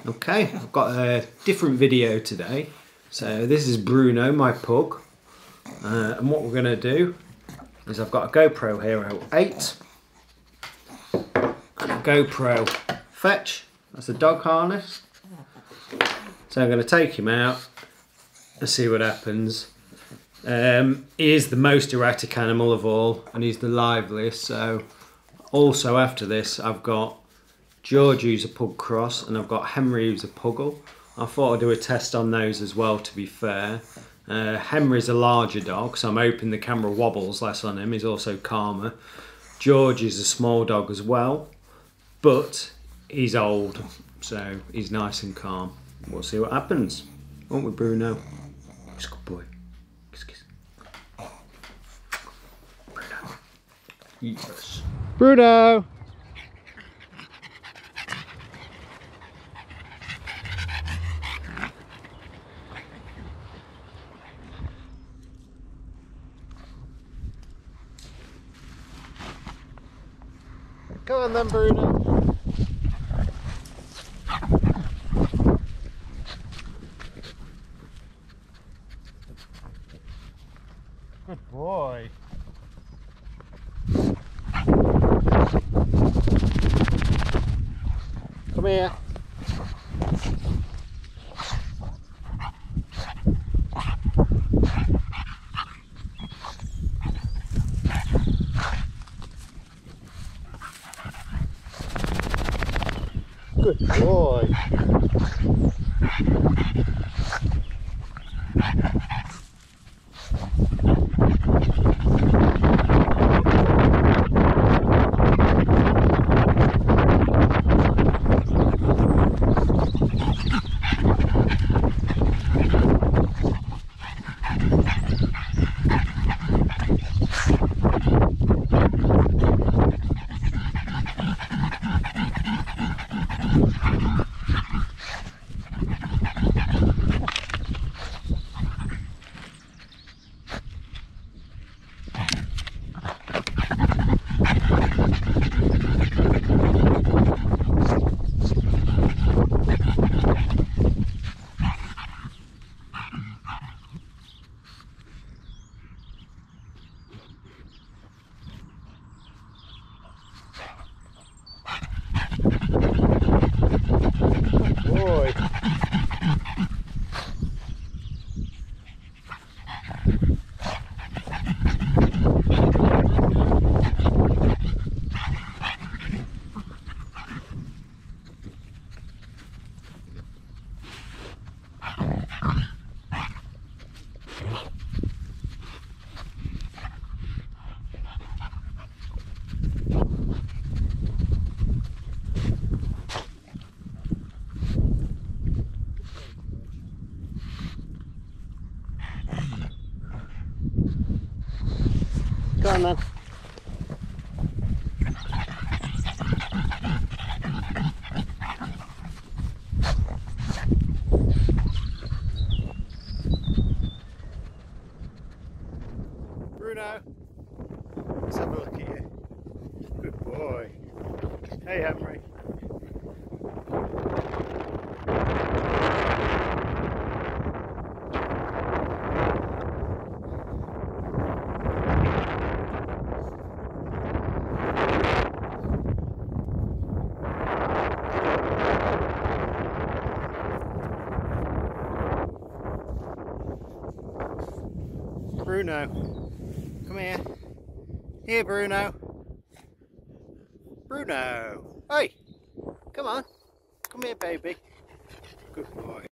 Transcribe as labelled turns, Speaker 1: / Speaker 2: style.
Speaker 1: Okay, I've got a different video today. So this is Bruno, my pug. And what we're going to do is I've got a GoPro Hero 8 and a GoPro Fetch. That's a dog harness. So I'm going to take him out and see what happens. He is the most erratic animal of all, and he's the liveliest. So also after this I've got George, who's a pug cross, and I've got Henry, who's a puggle. I thought I'd do a test on those as well, to be fair. Henry's a larger dog, so I'm hoping the camera wobbles less on him. He's also calmer. George is a small dog as well, but he's old, so he's nice and calm. We'll see what happens, won't we, Bruno? He's a good boy. Kiss, kiss. Bruno. Yes. Bruno! Come on then, Bruno. Good boy. Come here. Good boy. Boy. Go on then. Bruno, let's have a look at you. Good boy. Hey, Henry. Bruno, come here. Here, Bruno. Bruno, hey, come on. Come here, baby. Good boy.